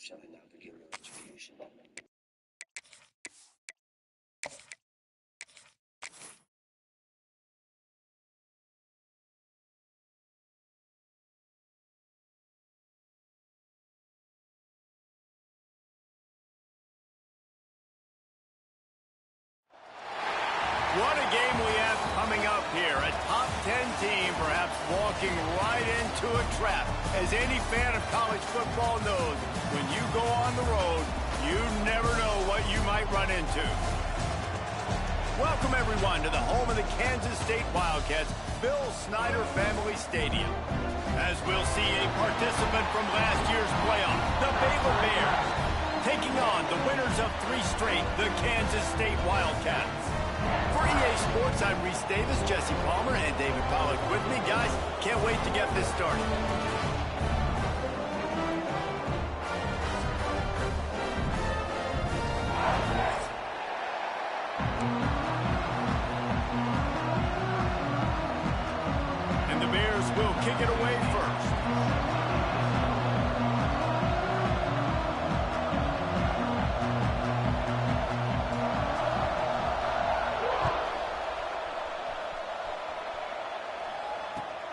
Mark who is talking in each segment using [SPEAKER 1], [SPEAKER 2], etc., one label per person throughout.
[SPEAKER 1] What a game we have coming up here. A top 10 team perhaps walking right into a trap. As any fan of college football knows, when you go on the road, you never know what you might run into. Welcome, everyone, to the home of the Kansas State Wildcats, Bill Snyder Family Stadium. As we'll see a participant from last year's playoff, the Baylor Bears, taking on the winners of 3 straight, the Kansas State Wildcats. For EA Sports, I'm Reese Davis, Jesse Palmer, and David Pollack with me. Guys, can't wait to get this started. And the Bears will kick it away first.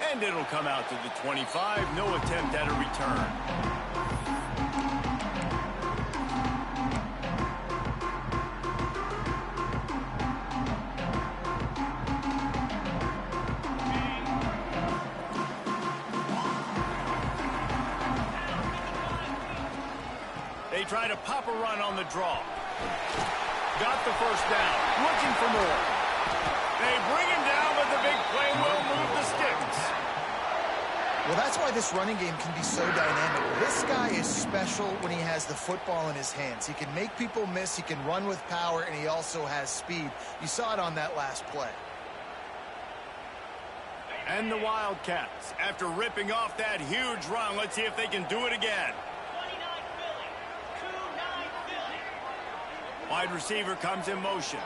[SPEAKER 1] And it'll come out to the 25. No attempt at a return. They try to pop a run on the draw. Got the first down. Looking for more. They bring him down, but the big play will move the sticks.
[SPEAKER 2] Well, that's why this running game can be so dynamic. This guy is special when he has the football in his hands. He can make people miss, he can run with power, and he also has speed. You saw it on that last play.
[SPEAKER 1] And the Wildcats, after ripping off that huge run, let's see if they can do it again. Wide receiver comes in motion.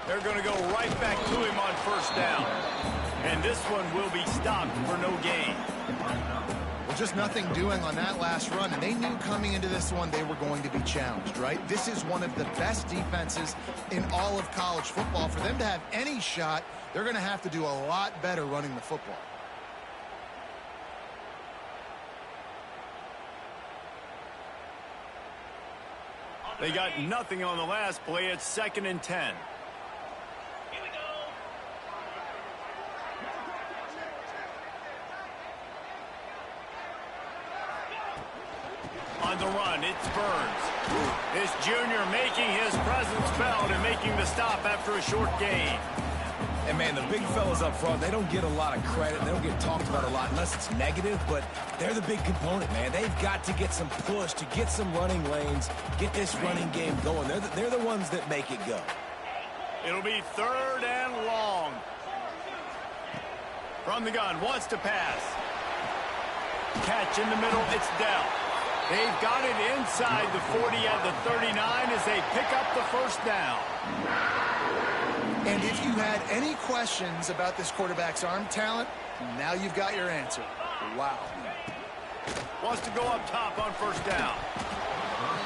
[SPEAKER 1] They're going to go right back to him on first down. And this one will be stopped for no gain.
[SPEAKER 2] Well, just nothing doing on that last run, and they knew coming into this one they were going to be challenged, right? This is one of the best defenses in all of college football. For them to have any shot, they're going to have to do a lot better running the football.
[SPEAKER 1] They got nothing on the last play. It's 2nd and 10. On the run, it's Burns. This junior making his presence felt and making the stop after a short gain.
[SPEAKER 3] And, man, the big fellas up front, they don't get a lot of credit. They don't get talked about a lot unless it's negative, but they're the big component, man. They've got to get some push, to get some running lanes, get this running game going. They're the ones that make it go.
[SPEAKER 1] It'll be 3rd and long. From the gun, wants to pass. Catch in the middle, it's Dell. They've got it inside the 40 at the 39 as they pick up the first down.
[SPEAKER 2] And if you had any questions about this quarterback's arm talent, now you've got your answer. Wow.
[SPEAKER 1] Wants to go up top on first down.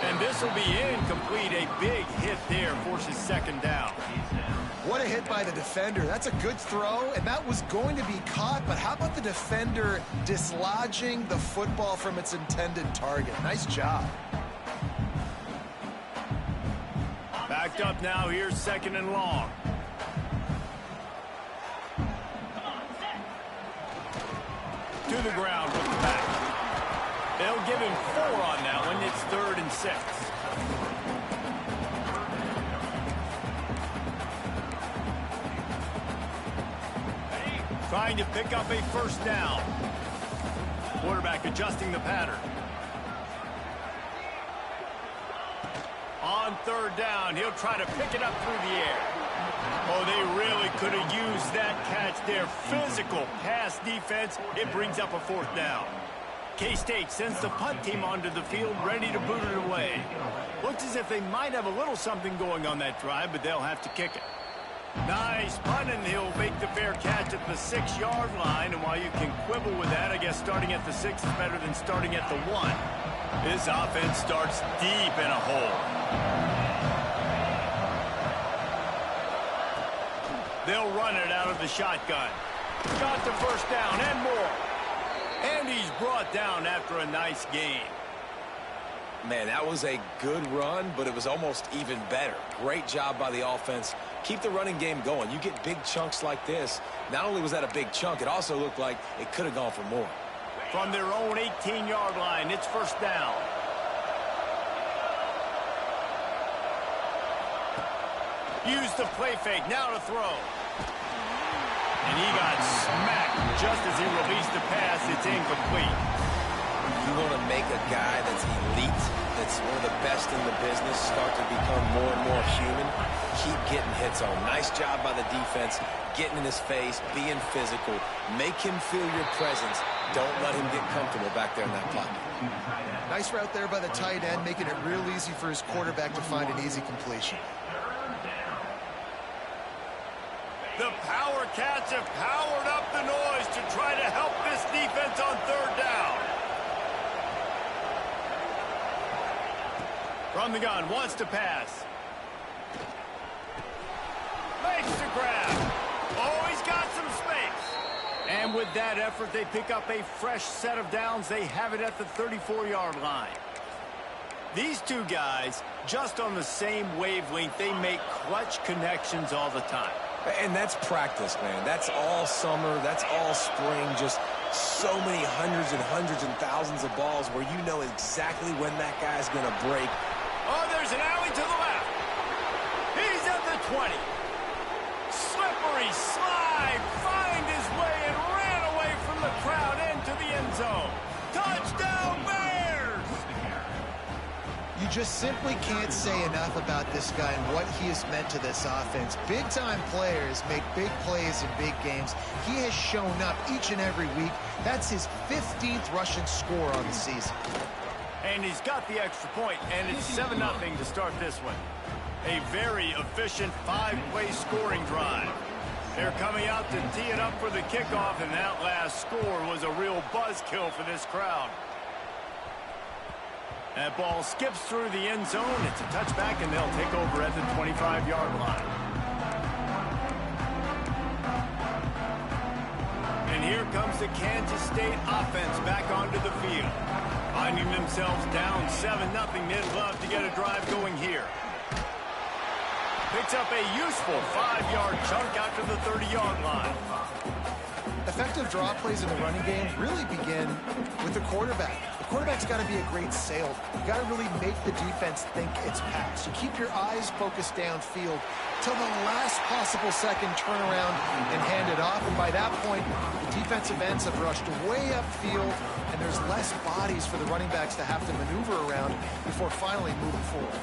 [SPEAKER 1] And this will be incomplete. A big hit there forces 2nd down.
[SPEAKER 2] What a hit by the defender. That's a good throw, and that was going to be caught, but how about the defender dislodging the football from its intended target? Nice job.
[SPEAKER 1] Backed up now. Here's 2nd and long. To the ground with the back. They'll give him 4 on that one. It's 3rd and 6. Trying to pick up a first down. Quarterback adjusting the pattern. On 3rd down, he'll try to pick it up through the air. Oh, they really could have used that catch there. Physical pass defense. It brings up a 4th down. K-State sends the punt team onto the field, ready to boot it away. Looks as if they might have a little something going on that drive, but they'll have to kick it. Nice punt, and he'll make the fair catch at the 6-yard line. And while you can quibble with that, I guess starting at the 6 is better than starting at the 1. This offense starts deep in a hole. They'll run it out of the shotgun. Got the first down and more. And he's brought down after a nice gain.
[SPEAKER 3] Man, that was a good run, but it was almost even better. Great job by the offense. Keep the running game going. You get big chunks like this. Not only was that a big chunk, it also looked like it could have gone for more.
[SPEAKER 1] From their own 18-yard line, it's first down. Use the play fake, now to throw. And he got smacked just as he released the pass. It's incomplete.
[SPEAKER 3] You want to make a guy that's elite, that's one of the best in the business, start to become more and more human, keep getting hits on. Nice job by the defense, getting in his face, being physical. Make him feel your presence. Don't let him get comfortable back there in that pocket.
[SPEAKER 2] Nice route there by the tight end, making it real easy for his quarterback to find an easy completion.
[SPEAKER 1] The Power Cats have powered up the noise to try to help this defense on third down. From the gun, wants to pass. Makes the grab. Oh, he's got some space. And with that effort, they pick up a fresh set of downs. They have it at the 34-yard line. These two guys, just on the same wavelength, they make clutch connections all the time.
[SPEAKER 3] And that's practice, man. That's all summer. That's all spring. Just so many hundreds and thousands of balls where you know exactly when that guy's going to break.
[SPEAKER 1] Oh, there's an alley to the left. He's at the 20. Slippery slide. Find his way and ran away from the crowd into the end zone. Touchdown, Bears!
[SPEAKER 2] You just simply can't say enough about this guy and what he has meant to this offense. Big-time players make big plays in big games. He has shown up each and every week. That's his 15th rushing score on the season.
[SPEAKER 1] And he's got the extra point, and it's 7-0 to start this one. A very efficient 5-play scoring drive. They're coming out to tee it up for the kickoff, and that last score was a real buzzkill for this crowd. That ball skips through the end zone. It's a touchback, and they'll take over at the 25-yard line. And here comes the Kansas State offense back onto the field. Finding themselves down 7-0, they'd love to get a drive going here. Picks up a useful 5-yard chunk out to the 30-yard line.
[SPEAKER 2] Effective draw plays in the running game really begin with the quarterback. The quarterback's got to be a great salesman. You got to really make the defense think it's pass. You keep your eyes focused downfield till the last possible second, turn around and hand it off. And by that point, the defensive ends have rushed way upfield, and there's less bodies for the running backs to have to maneuver around before finally moving forward.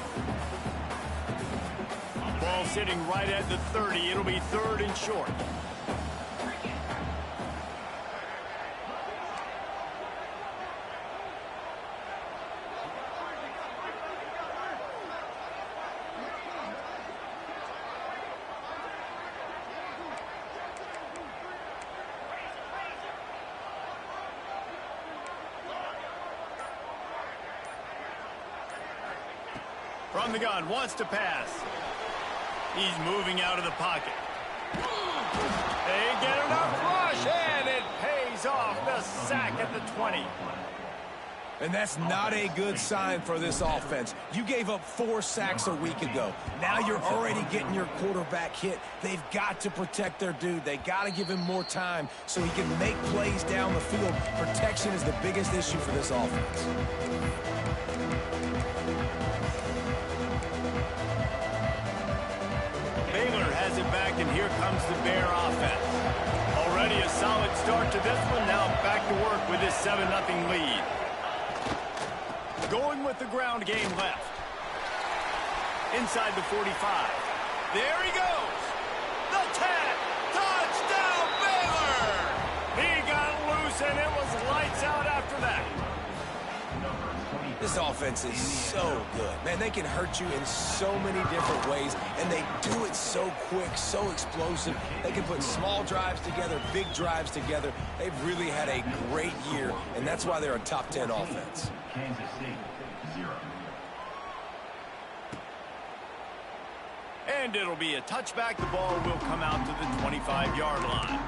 [SPEAKER 1] Ball sitting right at the 30. It'll be third and short. From the gun, wants to pass. He's moving out of the pocket. They get enough rush, and it pays off. The sack at the 20.
[SPEAKER 3] And that's not a good sign for this offense. You gave up 4 sacks a week ago. Now you're already getting your quarterback hit. They've got to protect their dude. They got to give him more time so he can make plays down the field. Protection is the biggest issue for this offense.
[SPEAKER 1] Baylor has it back, and here comes the Bear offense. Already a solid start to this one. Now back to work with his 7-0 lead. Going with the ground game left. Inside the 45. There he goes. The 10. Touchdown, Baylor! He got loose, and it was lights out after that.
[SPEAKER 3] This offense is so good. Man, they can hurt you in so many different ways, and they do it so quick, so explosive. They can put small drives together, big drives together. They've really had a great year, and that's why they're a top 10 offense.
[SPEAKER 1] Kansas City, 0. And it'll be a touchback. The ball will come out to the 25-yard line.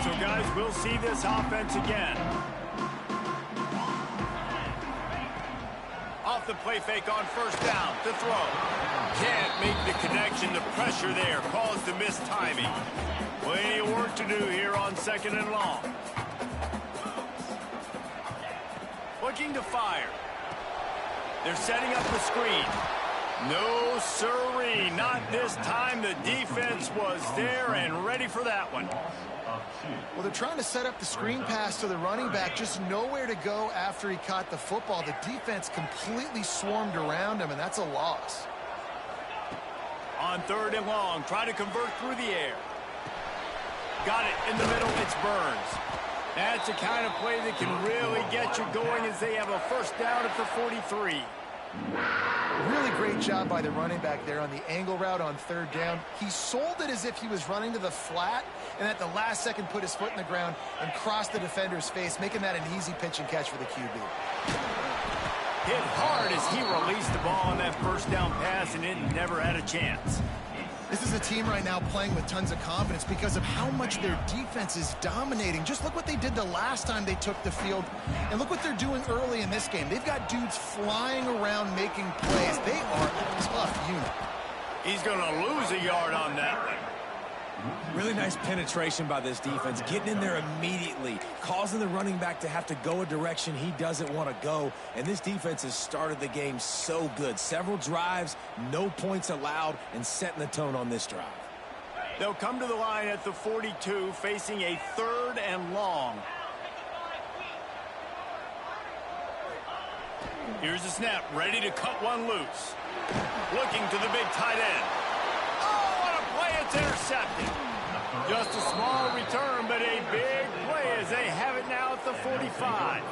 [SPEAKER 1] So, guys, we'll see this offense again. Off the play fake on first down to throw. Can't make the connection. The pressure there caused the mistiming. Plenty of work to do here on 2nd and long. Looking to fire. They're setting up the screen. No siree, not this time. The defense was there and ready for that one.
[SPEAKER 2] Well, they're trying to set up the screen pass to the running back, just nowhere to go after he caught the football. The defense completely swarmed around him, and that's a loss.
[SPEAKER 1] On 3rd and long, try to convert through the air. Got it in the middle, it's Burns. That's the kind of play that can really get you going as they have a first down at the 43.
[SPEAKER 2] Really great job by the running back there on the angle route on 3rd down. He sold it as if he was running to the flat, and at the last second put his foot in the ground and crossed the defender's face, making that an easy pitch and catch for the QB.
[SPEAKER 1] Hit hard as he released the ball on that first down pass, and it never had a chance.
[SPEAKER 2] This is a team right now playing with tons of confidence because of how much their defense is dominating. Just look what they did the last time they took the field, and look what they're doing early in this game. They've got dudes flying around making plays. They are a tough unit.
[SPEAKER 1] He's going to lose a yard on that one.
[SPEAKER 3] Really nice penetration by this defense, getting in there immediately, causing the running back to have to go a direction he doesn't want to go. And this defense has started the game so good. Several drives, no points allowed, and setting the tone on this drive.
[SPEAKER 1] They'll come to the line at the 42, facing a 3rd and long. Here's the snap, ready to cut one loose. Looking to the big tight end. Oh, what a play, it's intercepted. Just a small return, but a big play as they have it now at the 45.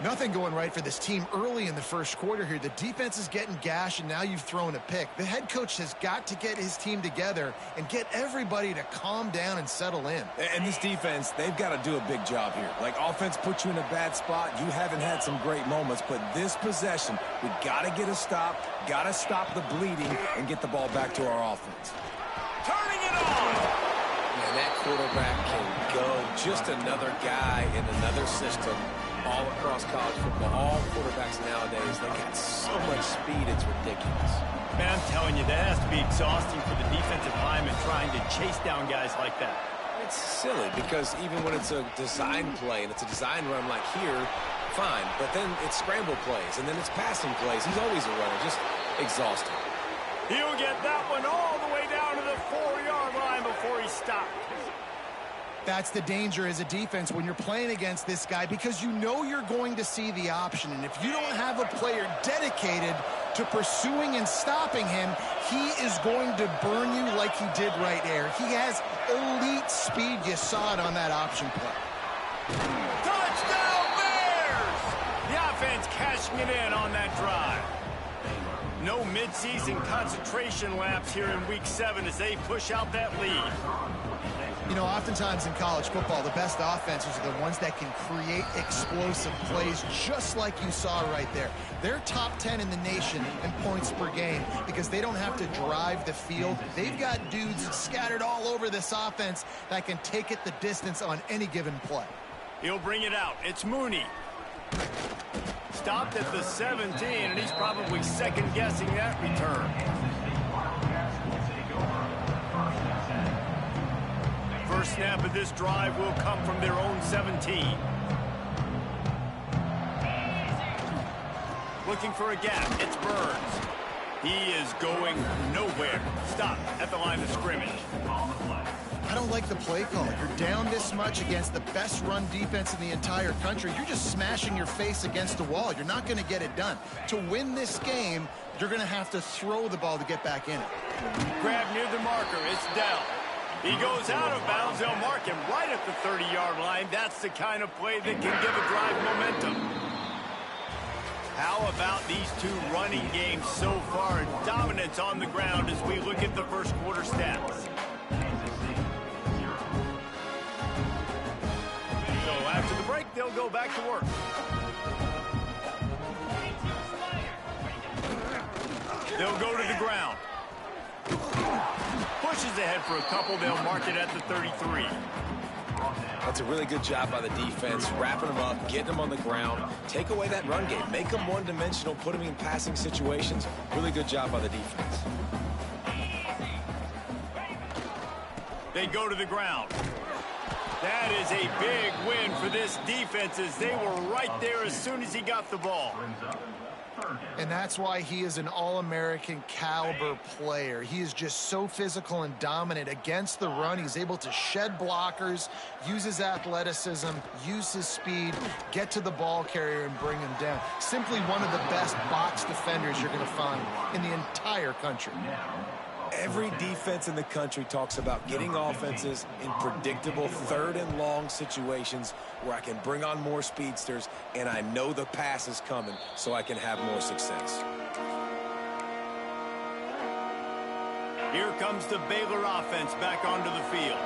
[SPEAKER 2] Nothing going right for this team early in the first quarter here. The defense is getting gashed, and now you've thrown a pick. The head coach has got to get his team together and get everybody to calm down and settle in.
[SPEAKER 3] And this defense, they've got to do a big job here. Like, offense puts you in a bad spot. You haven't had some great moments, but this possession, we got to get a stop, got to stop the bleeding, and get the ball back to our offense.
[SPEAKER 1] Turning it on!
[SPEAKER 3] Man, that quarterback can go. Just another guy in another system all across college football. All quarterbacks nowadays, they got so much speed, it's ridiculous.
[SPEAKER 1] Man, I'm telling you, that has to be exhausting for the defensive lineman trying to chase down guys like that.
[SPEAKER 3] It's silly because even when it's a design play and it's a design run like here, fine. But then it's scramble plays and then it's passing plays. He's always a runner, just exhausting.
[SPEAKER 1] He'll get that one all the way down to the 4-yard line before he stopped.
[SPEAKER 2] That's the danger as a defense when you're playing against this guy, because you know you're going to see the option. And if you don't have a player dedicated to pursuing and stopping him, he is going to burn you like he did right there. He has elite speed. You saw it on that option play.
[SPEAKER 1] Touchdown Bears! The offense cashing it in on that drive. No midseason concentration laps here in Week 7 as they push out that lead.
[SPEAKER 2] You know, oftentimes in college football, the best offenses are the ones that can create explosive plays, just like you saw right there. They're top 10 in the nation in points per game because they don't have to drive the field. They've got dudes scattered all over this offense that can take it the distance on any given play.
[SPEAKER 1] He'll bring it out. It's Mooney. Stopped at the 17, and he's probably second-guessing that return. First snap of this drive will come from their own 17. Looking for a gap. It's Burns. He is going nowhere. Stop at the line of scrimmage.
[SPEAKER 2] I don't like the play call. You're down this much against the best run defense in the entire country. You're just smashing your face against the wall. You're not going to get it done. To win this game, you're going to have to throw the ball to get back in it.
[SPEAKER 1] Grab near the marker. It's Dell. He goes out of bounds. They'll mark him right at the 30-yard line. That's the kind of play that can give a drive momentum. How about these two running games so far? Dominance on the ground as we look at the first quarter stats. So after the break, they'll go back to work. They'll go to the ground. Pushes ahead for a couple. They'll mark it at the 33.
[SPEAKER 3] That's a really good job by the defense, wrapping them up, getting them on the ground. Take away that run game. Make them one-dimensional, put them in passing situations. Really good job by the defense.
[SPEAKER 1] They go to the ground. That is a big win for this defense as they were right there as soon as he got the ball.
[SPEAKER 2] And that's why he is an All-American caliber player. He is just so physical and dominant against the run. He's able to shed blockers, use his athleticism, use his speed, get to the ball carrier and bring him down. Simply one of the best box defenders you're going to find in the entire country.
[SPEAKER 3] Every defense in the country talks about getting offenses in predictable third and long situations where I can bring on more speedsters and I know the pass is coming so I can have more success.
[SPEAKER 1] Here comes the Baylor offense back onto the field.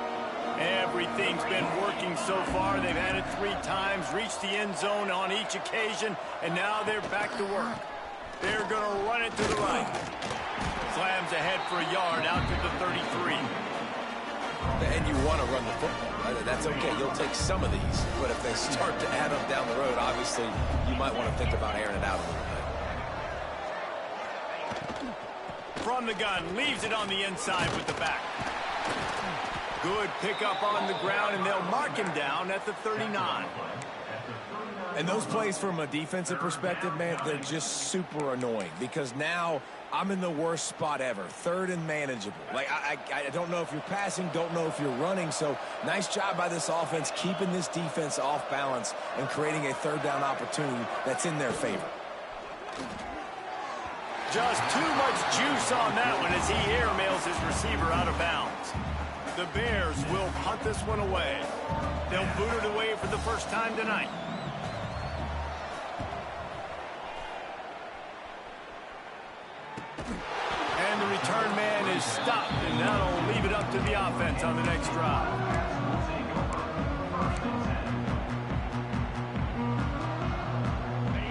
[SPEAKER 1] Everything's been working so far. They've had it 3 times, reached the end zone on each occasion, and now they're back to work. They're going to run it to the right. Slams ahead for a yard out to the 33.
[SPEAKER 3] And you want to run the football, right? That's okay. You'll take some of these. But if they start to add up down the road, obviously, you might want to think about airing it out a little bit.
[SPEAKER 1] From the gun, leaves it on the inside with the back. Good pickup on the ground, and they'll mark him down at the 39.
[SPEAKER 3] And those plays from a defensive perspective, man, they're just super annoying because now I'm in the worst spot ever, third and manageable. Like, I don't know if you're passing, don't know if you're running. So nice job by this offense keeping this defense off balance and creating a third down opportunity that's in their favor.
[SPEAKER 1] Just too much juice on that one as he airmails his receiver out of bounds. The Bears will punt this one away. They'll boot it away for the first time tonight. And the return man is stopped, and that'll leave it up to the offense on the next drive.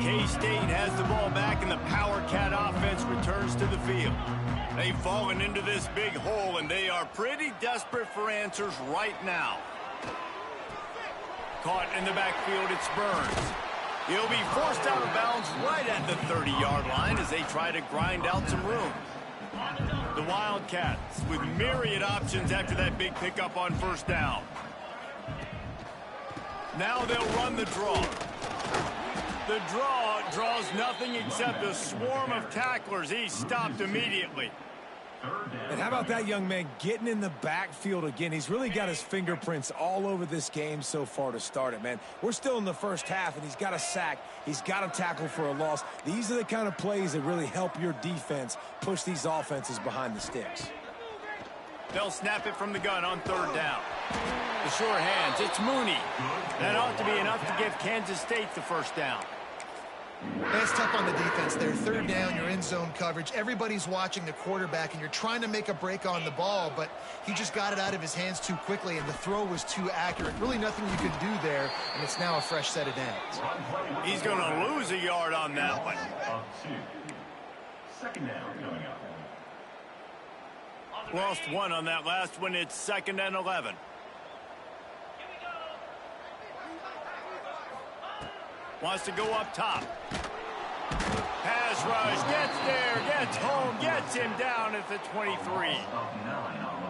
[SPEAKER 1] K-State has the ball back, and the Power Cat offense returns to the field. They've fallen into this big hole, and they are pretty desperate for answers right now. Caught in the backfield, it's Burns. He'll be forced out of bounds right at the 30-yard line as they try to grind out some room. The Wildcats with myriad options after that big pickup on first down. Now they'll run the draw. The draw draws nothing except a swarm of tacklers. He's stopped immediately.
[SPEAKER 3] And how about that young man getting in the backfield again? He's really got his fingerprints all over this game so far to start it, man. We're still in the first half, and he's got a sack. He's got a tackle for a loss. These are the kind of plays that really help your defense push these offenses behind the sticks.
[SPEAKER 1] They'll snap it from the gun on third down. The sure hands, it's Mooney. That ought to be enough to give Kansas State the first down.
[SPEAKER 2] That's tough on the defense there. Third down, you're in zone coverage. Everybody's watching the quarterback, and you're trying to make a break on the ball, but he just got it out of his hands too quickly, and the throw was too accurate. Really nothing you could do there, and it's now a fresh set of downs.
[SPEAKER 1] He's going to lose a yard on that one.
[SPEAKER 4] Second down coming up.
[SPEAKER 1] Lost one on that last one. It's 2nd and 11. Wants to go up top. Pass rush, gets there, gets home, gets him down at the 23.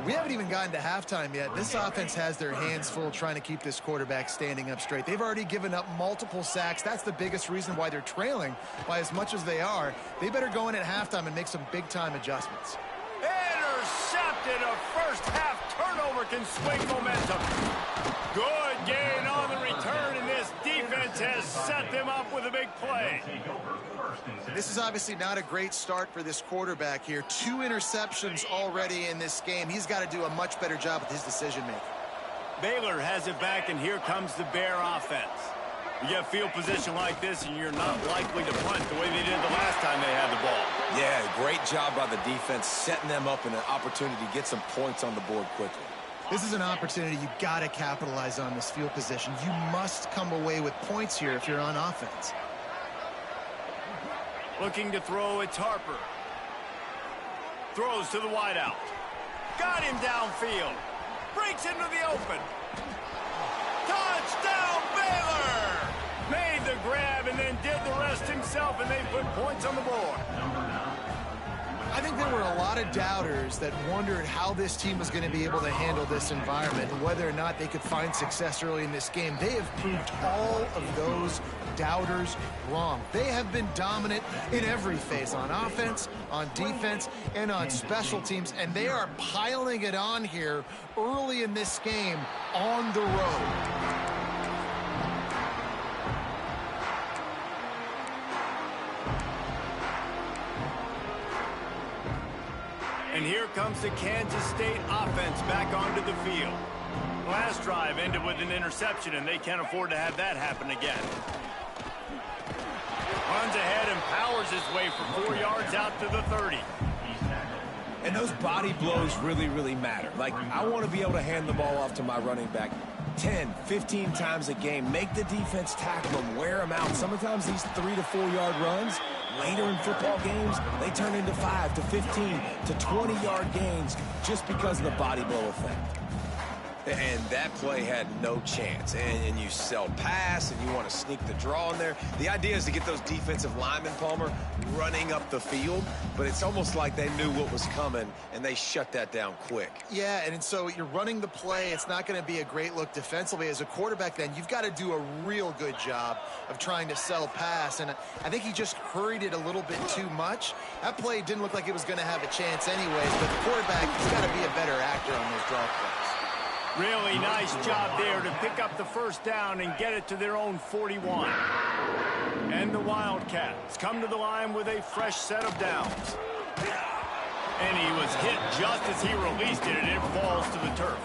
[SPEAKER 2] We haven't even gotten to halftime yet. This offense has their hands full trying to keep this quarterback standing up straight. They've already given up multiple sacks. That's the biggest reason why they're trailing by as much as they are. They better go in at halftime and make some big-time adjustments.
[SPEAKER 1] Intercepted! intercepted. A first-half turnover can swing momentum. Good gain on the return, and this defense has set them up with a big play.
[SPEAKER 2] This is obviously not a great start for this quarterback here. 2 interceptions already in this game. He's got to do a much better job with his decision-making.
[SPEAKER 1] Baylor has it back, and here comes the Bear offense. You get field position like this, and you're not likely to punt the way they did the last time they had the ball.
[SPEAKER 3] Yeah, great job by the defense, setting them up in an opportunity to get some points on the board quickly.
[SPEAKER 2] This is an opportunity you've got to capitalize on, this field position. You must come away with points here if you're on offense.
[SPEAKER 1] Looking to throw, it's Harper. Throws to the wideout. Got him downfield. Breaks into the open. Touchdown, Baylor! Made the grab and then did the rest himself, and they put points on the board.
[SPEAKER 2] I think there were a lot of doubters that wondered how this team was going to be able to handle this environment and whether or not they could find success early in this game. They have proved all of those doubters wrong. They have been dominant in every phase, on offense, on defense, and on special teams, and they are piling it on here early in this game on the road.
[SPEAKER 1] And here comes the Kansas State offense back onto the field. Last drive ended with an interception, and they can't afford to have that happen again. Runs ahead and powers his way for 4 yards out to the 30.
[SPEAKER 3] And those body blows really, really matter. Like, I want to be able to hand the ball off to my running back 10, 15 times a game. Make the defense tackle them, wear them out. Sometimes these 3 to 4 yard runs, later in football games, they turn into 5 to 15 to 20 yard gains just because of the body blow effect. And that play had no chance. And you sell pass, and you want to sneak the draw in there. The idea is to get those defensive linemen, Palmer, running up the field. But it's almost like they knew what was coming, and they shut that down quick.
[SPEAKER 2] Yeah, and so you're running the play. It's not going to be a great look defensively. As a quarterback, then, you've got to do a real good job of trying to sell pass. And I think he just hurried it a little bit too much. That play didn't look like it was going to have a chance anyways. But the quarterback has got to be a better actor on those draw plays.
[SPEAKER 1] Really nice job there to pick up the first down and get it to their own 41. And the Wildcats come to the line with a fresh set of downs. And he was hit just as he released it, and it falls to the turf.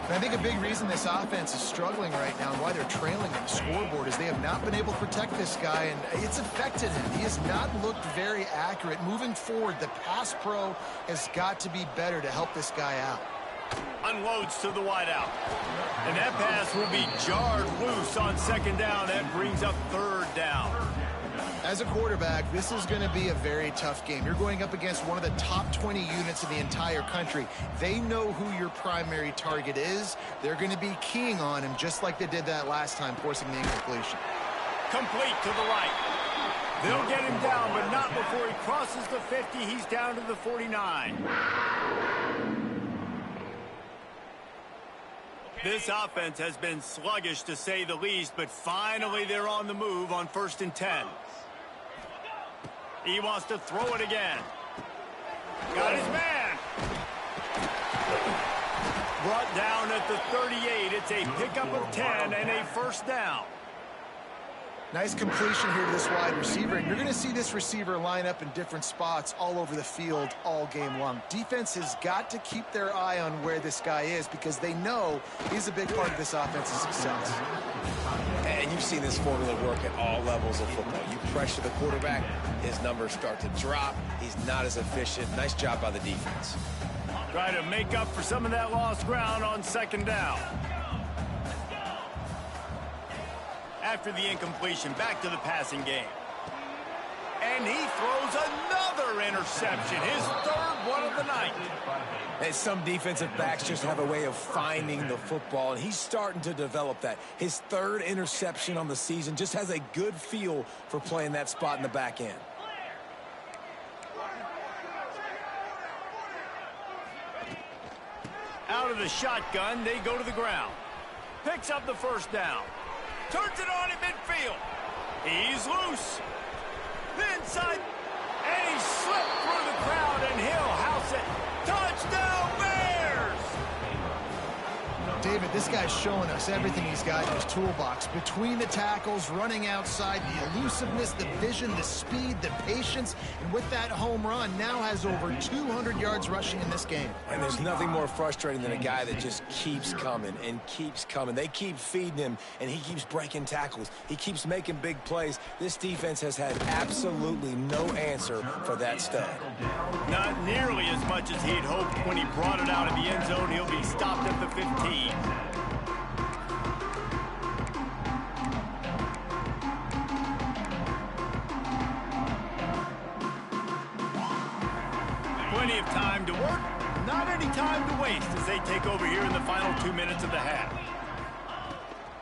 [SPEAKER 2] And I think a big reason this offense is struggling right now and why they're trailing on the scoreboard is they have not been able to protect this guy, and it's affected him. He has not looked very accurate. Moving forward, the pass pro has got to be better to help this guy out.
[SPEAKER 1] Unloads to the wideout. And that pass will be jarred loose on second down. That brings up third down.
[SPEAKER 2] As a quarterback, this is going to be a very tough game. You're going up against one of the top 20 units in the entire country. They know who your primary target is. They're going to be keying on him just like they did that last time, forcing the incompletion.
[SPEAKER 1] Complete to the right. They'll get him down, but not before he crosses the 50. He's down to the 49. This offense has been sluggish, to say the least, but finally they're on the move on 1st and 10. He wants to throw it again. Got his man. Brought down at the 38. It's a pickup of 10 and a first down.
[SPEAKER 2] Nice completion here to this wide receiver, and you're going to see this receiver line up in different spots all over the field all game long. Defense has got to keep their eye on where this guy is because they know he's a big part of this offense's success.
[SPEAKER 3] And you've seen this formula work at all levels of football. You pressure the quarterback, his numbers start to drop. He's not as efficient. Nice job by the defense.
[SPEAKER 1] Try to make up for some of that lost ground on second down. After the incompletion, back to the passing game. And he throws another interception, his third one of the night.
[SPEAKER 3] And some defensive backs just have a way of finding the football, and he's starting to develop that. His third interception on the season, just has a good feel for playing that spot in the back end.
[SPEAKER 1] Out of the shotgun, they go to the ground. Picks up the first down. Turns it on in midfield. He's loose. Inside. And he slipped through the crowd, and he'll house it. Touchdown!
[SPEAKER 2] This guy's showing us everything he's got in his toolbox. Between the tackles, running outside, the elusiveness, the vision, the speed, the patience, and with that home run, now has over 200 yards rushing in this game.
[SPEAKER 3] And there's nothing more frustrating than a guy that just keeps coming and keeps coming. They keep feeding him, and he keeps breaking tackles. He keeps making big plays. This defense has had absolutely no answer for that stud.
[SPEAKER 1] Not nearly as much as he'd hoped when he brought it out of the end zone. He'll be stopped at the 15. Plenty of time to work, not any time to waste as they take over here in the final 2 minutes of the half.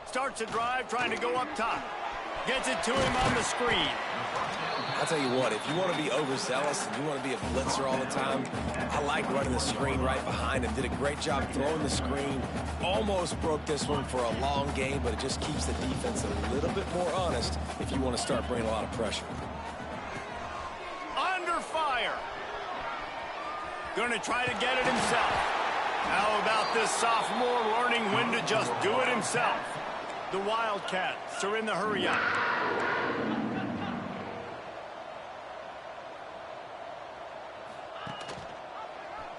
[SPEAKER 1] Starts the drive trying to go up top. Gets it to him on the screen.
[SPEAKER 3] I'll tell you what, if you want to be overzealous and you want to be a blitzer all the time, I like running the screen right behind him. Did a great job throwing the screen. Almost broke this one for a long game, but it just keeps the defense a little bit more honest if you want to start bringing a lot of pressure.
[SPEAKER 1] Under fire. Going to try to get it himself. How about this sophomore learning when to just do it himself? The Wildcats are in the hurry-up.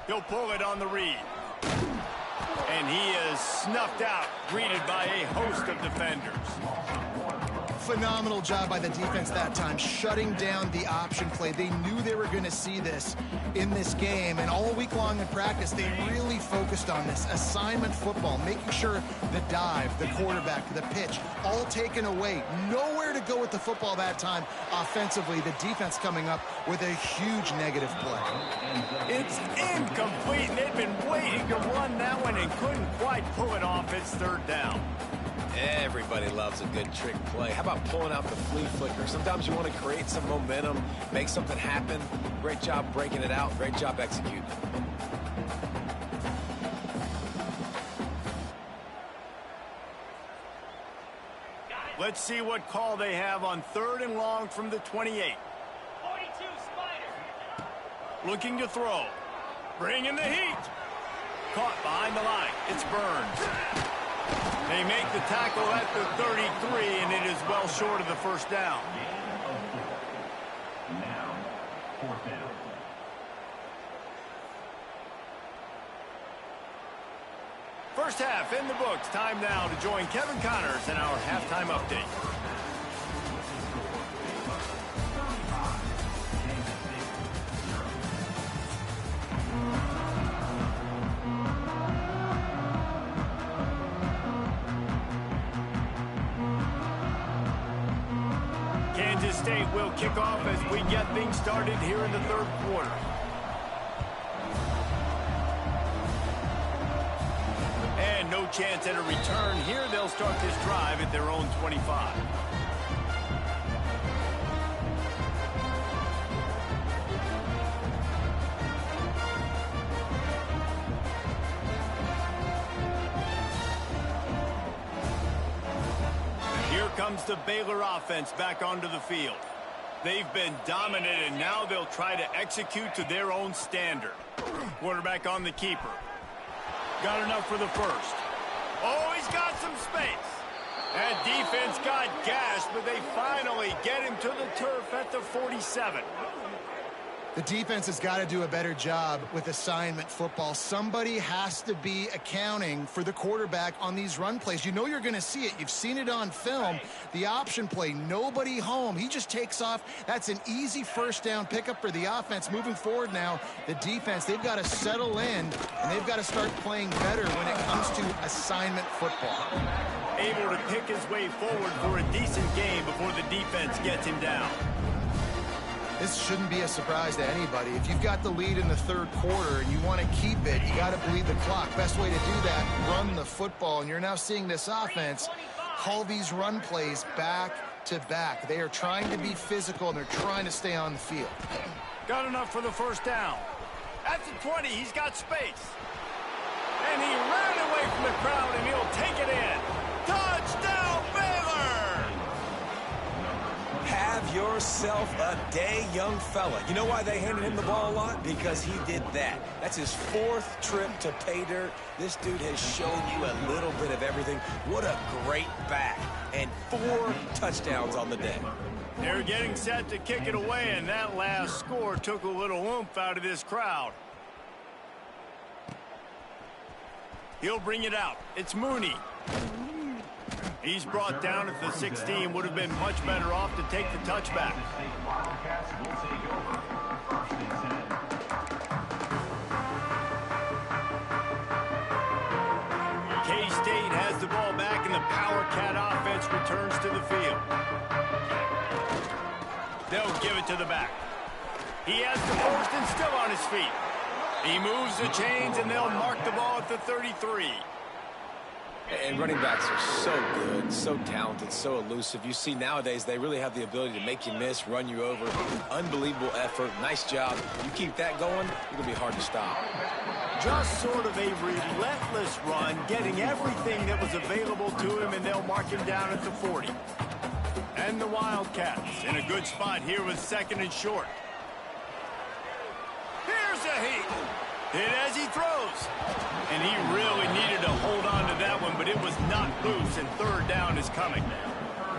[SPEAKER 1] He'll pull it on the read. And he is snuffed out, greeted by a host of defenders.
[SPEAKER 2] Phenomenal job by the defense that time, shutting down the option play. They knew they were going to see this in this game, and all week long in practice, they really focused on this assignment football, making sure the dive, the quarterback, the pitch, all taken away. Nowhere to go with the football that time offensively. The defense coming up with a huge negative play.
[SPEAKER 1] It's incomplete, and they've been waiting to run that one and couldn't quite pull it off. It's third down.
[SPEAKER 3] Everybody loves a good trick play. How about pulling out the flea flicker? Sometimes you want to create some momentum, make something happen. Great job breaking it out. Great job executing.
[SPEAKER 1] Let's see what call they have on 3rd and long from the 28. 42 Spider. Looking to throw. Bringing the heat. Caught behind the line. It's Burns. They make the tackle at the 33, and it is well short of the first down.
[SPEAKER 4] Now, 4th down.
[SPEAKER 1] First half in the books. Time now to join Kevin Connors in our halftime update. Kansas State will kick off as we get things started here in the 3rd quarter. And no chance at a return here. They'll start this drive at their own 25. Here comes the Baylor offense back onto the field. They've been dominant, and now they'll try to execute to their own standard. Quarterback on the keeper. Got enough for the first. Oh, he's got some space. That defense got gashed, but they finally get him to the turf at the 47.
[SPEAKER 2] The defense has got to do a better job with assignment football. Somebody has to be accounting for the quarterback on these run plays. You know you're going to see it. You've seen it on film. The option play, nobody home. He just takes off. That's an easy first down pickup for the offense. Moving forward now, the defense, they've got to settle in, and they've got to start playing better when it comes to assignment football.
[SPEAKER 1] Able to pick his way forward for a decent game before the defense gets him down.
[SPEAKER 2] This shouldn't be a surprise to anybody. If you've got the lead in the 3rd quarter and you want to keep it, you got to bleed the clock. Best way to do that, run the football. And you're now seeing this offense call these run plays back to back. They are trying to be physical, and they're trying to stay on the field.
[SPEAKER 1] Got enough for the first down. At the 20, he's got space. And he ran away from the crowd, and he'll take it in. Touchdown, Baylor!
[SPEAKER 3] Have yourself a day, young fella. You know why they handed him the ball a lot? Because he did that. That's his 4th trip to pay dirt. This dude has shown you a little bit of everything. What a great back. And 4 touchdowns on the day.
[SPEAKER 1] They're getting set to kick it away, and that last score took a little oomph out of this crowd. He'll bring it out. It's Mooney. He's brought down at the 16. Would have been much better off to take the touchback. K-State has the ball back, and the Power Cat offense returns to the field. They'll give it to the back. He has the first and still on his feet. He moves the chains, and they'll mark the ball at the 33.
[SPEAKER 3] And running backs are so good, so talented, so elusive. You see nowadays they really have the ability to make you miss, run you over. Unbelievable effort. Nice job. You keep that going, it'll be hard to stop.
[SPEAKER 1] Just sort of a relentless run, getting everything that was available to him, and they'll mark him down at the 40. And the Wildcats in a good spot here with 2nd and short. Here's a heat. Hit as he throws. And he really needed to hold on to that one, but it was not loose, and 3rd down is coming.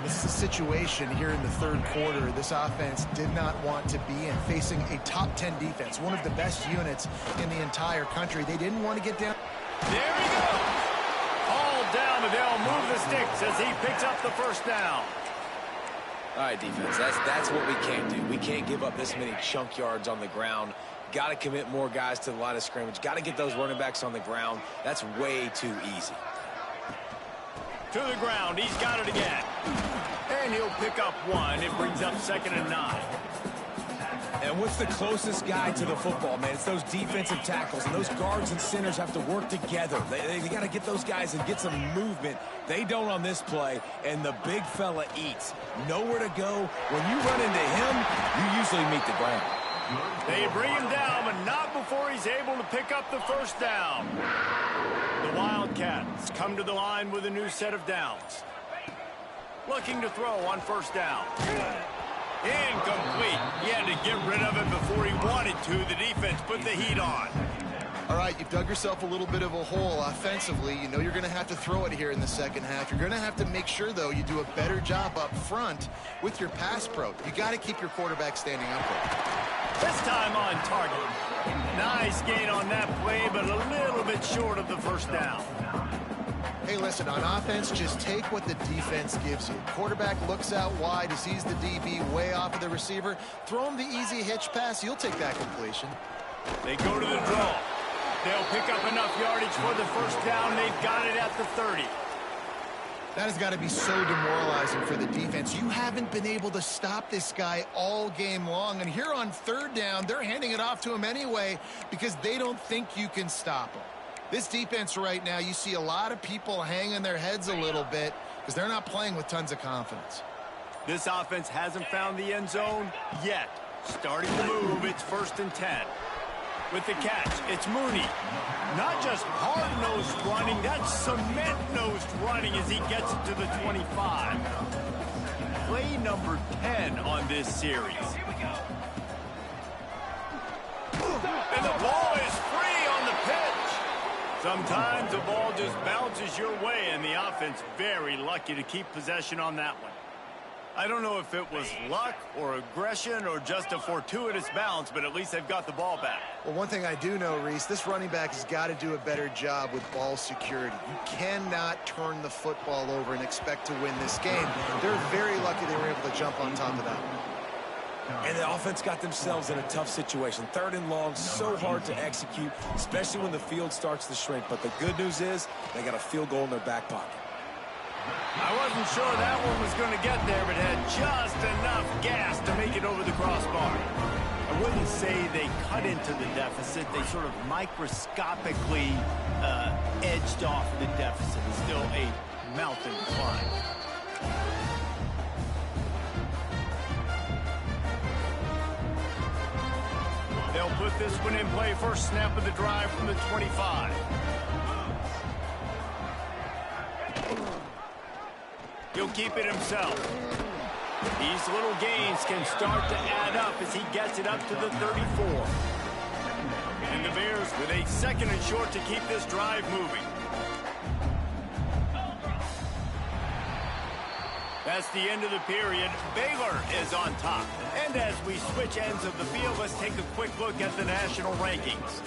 [SPEAKER 2] This is a situation here in the 3rd quarter this offense did not want to be in, facing a top 10 defense, one of the best units in the entire country. They didn't want to get down.
[SPEAKER 1] There he goes. All down, and they'll move the sticks as he picks up the 1st down.
[SPEAKER 3] All right, defense, that's what we can't do. We can't give up this many chunk yards on the ground. Got to commit more guys to the line of scrimmage. Got to get those running backs on the ground. That's way too easy.
[SPEAKER 1] To the ground. He's got it again. And he'll pick up 1. It brings up 2nd and 9.
[SPEAKER 3] And what's the closest guy to the football, man? It's those defensive tackles, and those guards and centers have to work together. They got to get those guys and get some movement. They don't on this play, and the big fella eats. Nowhere to go. When you run into him, you usually meet the ground.
[SPEAKER 1] They bring him down, but not before he's able to pick up the 1st down. The Wildcats come to the line with a new set of downs. Looking to throw on 1st down. Incomplete. He had to get rid of it before he wanted to. The defense put the heat on.
[SPEAKER 2] All right, you've dug yourself a little bit of a hole offensively. You know you're going to have to throw it here in the 2nd half. You're going to have to make sure, though, you do a better job up front with your pass pro. You got to keep your quarterback standing upright.
[SPEAKER 1] This time on target. Nice gain on that play, but a little bit short of the 1st down.
[SPEAKER 2] Hey, listen, on offense, just take what the defense gives you. Quarterback looks out wide, he sees the DB way off of the receiver. Throw him the easy hitch pass. You'll take that completion.
[SPEAKER 1] They go to the draw. They'll pick up enough yardage for the 1st down. They've got it at the 30.
[SPEAKER 2] That has got to be so demoralizing for the defense. You haven't been able to stop this guy all game long. And here on 3rd down, they're handing it off to him anyway because they don't think you can stop him. This defense right now, you see a lot of people hanging their heads a little bit because they're not playing with tons of confidence.
[SPEAKER 1] This offense hasn't found the end zone yet. Starting to move, it's 1st and 10. With the catch, it's Mooney. Not just hard-nosed running, that's cement-nosed running as he gets it to the 25. Play number 10 on this series. And the ball is free on the pitch. Sometimes the ball just bounces your way, and the offense very lucky to keep possession on that one. I don't know if it was luck or aggression or just a fortuitous bounce, but at least they've got the ball back.
[SPEAKER 2] Well, one thing I do know, Reese, this running back has got to do a better job with ball security. You cannot turn the football over and expect to win this game. They're very lucky they were able to jump on top of that one.
[SPEAKER 3] And the offense got themselves in a tough situation. 3rd and long, so hard to execute, especially when the field starts to shrink. But the good news is they got a field goal in their back pocket.
[SPEAKER 1] I wasn't sure that one was going to get there, but had just enough gas to make it over the crossbar. I wouldn't say they cut into the deficit. They sort of microscopically edged off the deficit. It's still a mountain climb. They'll put this one in play. First snap of the drive from the 25. He'll keep it himself. These little gains can start to add up as he gets it up to the 34. And the Bears with a 2nd and short to keep this drive moving. That's the end of the period. Baylor is on top. And as we switch ends of the field, let's take a quick look at the national rankings.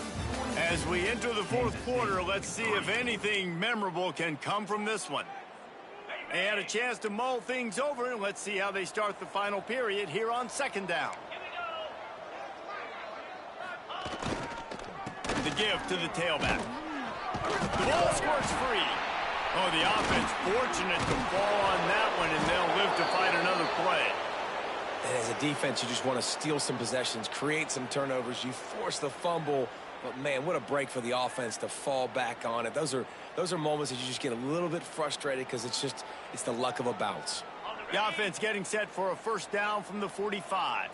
[SPEAKER 1] As we enter the 4th quarter, let's see if anything memorable can come from this one. They had a chance to mull things over, and let's see how they start the final period here on 2nd down. The give to the tailback. The ball squirts free. Oh, the offense fortunate to fall on that one, and they'll live to fight another play.
[SPEAKER 3] And as a defense, you just want to steal some possessions, create some turnovers. You force the fumble. But, man, what a break for the offense to fall back on it. Those are moments that you just get a little bit frustrated because it's the luck of a bounce.
[SPEAKER 1] The offense getting set for a 1st down from the 45.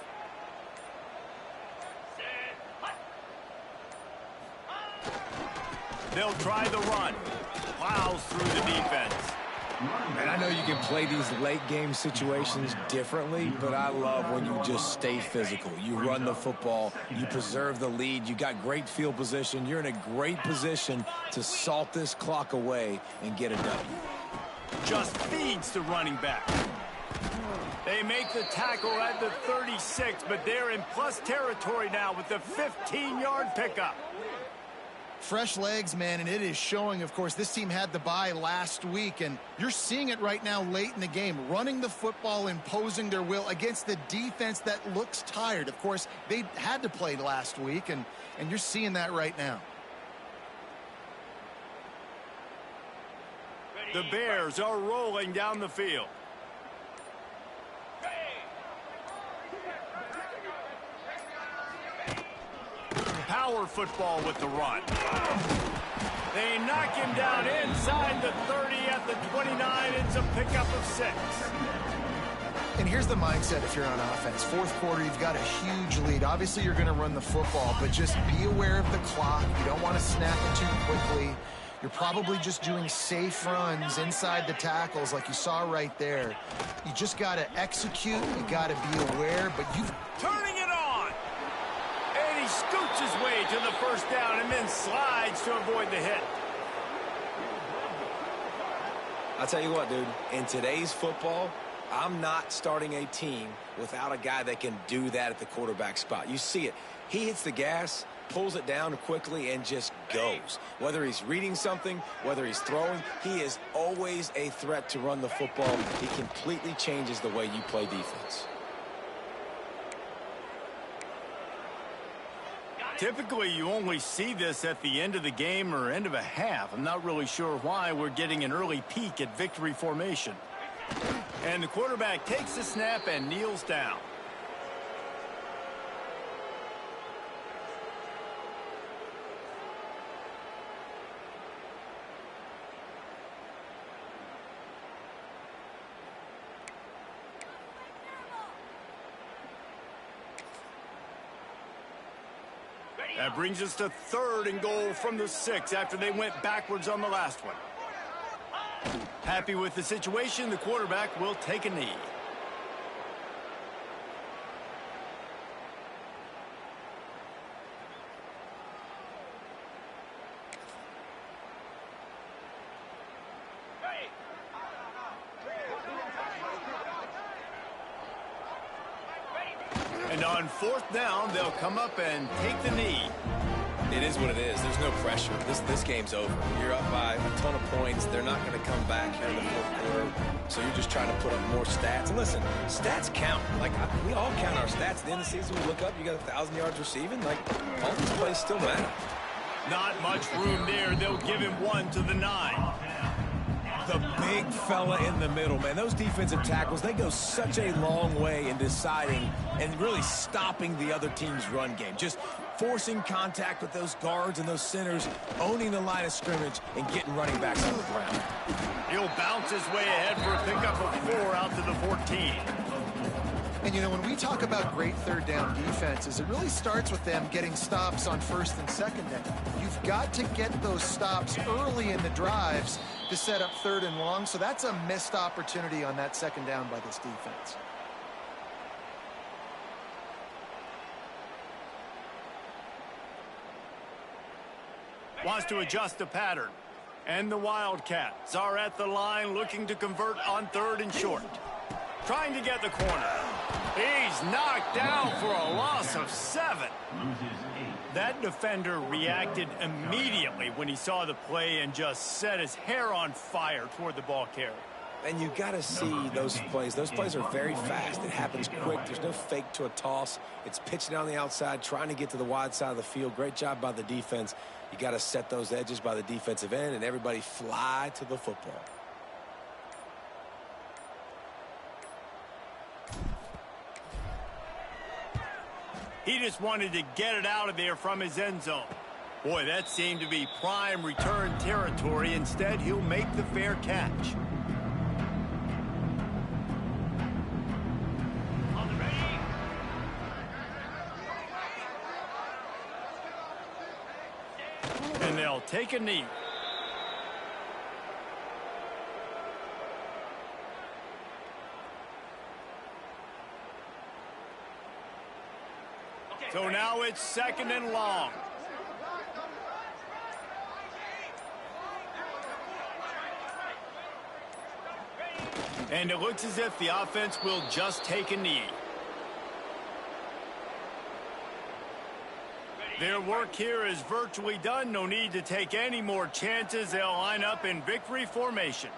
[SPEAKER 1] They'll try the run. Plows through the defense.
[SPEAKER 3] And I know you can play these late game situations differently, but I love when you just stay physical. You run the football, you preserve the lead, you got great field position, you're in a great position to salt this clock away and get it done.
[SPEAKER 1] Just feeds the running back. They make the tackle at the 36, but they're in plus territory now with the 15-yard pickup.
[SPEAKER 2] Fresh legs, man, and it is showing. Of course, this team had the bye last week, and you're seeing it right now late in the game, running the football, imposing their will against the defense that looks tired. Of course, they had to play last week, and you're seeing that right now.
[SPEAKER 1] The Bears are rolling down the field. Power football with the run. They knock him down inside the 30 at the 29. It's a pickup of 6.
[SPEAKER 2] And here's the mindset if you're on offense. 4th quarter, you've got a huge lead. Obviously, you're going to run the football, but just be aware of the clock. You don't want to snap it too quickly. You're probably just doing safe runs inside the tackles like you saw right there. You just got to execute. You got to be aware, but you've...
[SPEAKER 1] Turning it on! And he scoots his way to the 1st down and then slides to avoid the hit.
[SPEAKER 3] I'll tell you what, dude, in today's football, I'm not starting a team without a guy that can do that at the quarterback spot. You see it. He hits the gas, pulls it down quickly, and just goes. Whether he's reading something, whether he's throwing, he is always a threat to run the football. He completely changes the way you play defense.
[SPEAKER 1] Typically, you only see this at the end of the game or end of a half. I'm not really sure why we're getting an early peek at victory formation. And the quarterback takes the snap and kneels down. That brings us to 3rd and goal from the 6 after they went backwards on the last one. Happy with the situation, the quarterback will take a knee. And on 4th down, they'll come up and take the knee.
[SPEAKER 3] It is what it is. There's no pressure. This game's over. You're up by a ton of points. They're not going to come back here in the 4th quarter. So you're just trying to put up more stats. And listen, stats count. Like, we all count our stats. At the end of the season, we look up, you got 1,000 yards receiving. Like, all these plays still matter.
[SPEAKER 1] Not much room there. They'll give him 1 to the 9.
[SPEAKER 3] The big fella in the middle, man. Those defensive tackles, they go such a long way in deciding and really stopping the other team's run game. Just forcing contact with those guards and those centers, owning the line of scrimmage, and getting running backs on the ground.
[SPEAKER 1] He'll bounce his way ahead for a pickup of 4 out to the 14.
[SPEAKER 2] And, you know, when we talk about great 3rd down defenses, it really starts with them getting stops on 1st and 2nd down. You've got to get those stops early in the drives to set up 3rd and long, so that's a missed opportunity on that 2nd down by this defense.
[SPEAKER 1] Wants to adjust the pattern. And the Wildcats are at the line looking to convert on 3rd and short. Trying to get the corner. He's knocked down for a loss of 7. That defender reacted immediately when he saw the play and just set his hair on fire toward the ball carrier.
[SPEAKER 3] And you got to see those plays. Those plays are very fast. It happens quick. There's no fake to a toss. It's pitching down the outside, trying to get to the wide side of the field. Great job by the defense. You got to set those edges by the defensive end, and everybody fly to the football.
[SPEAKER 1] He just wanted to get it out of there from his end zone. Boy, that seemed to be prime return territory. Instead, he'll make the fair catch. And they'll take a knee. So now it's 2nd and long. And it looks as if the offense will just take a knee. Their work here is virtually done. No need to take any more chances. They'll line up in victory formation.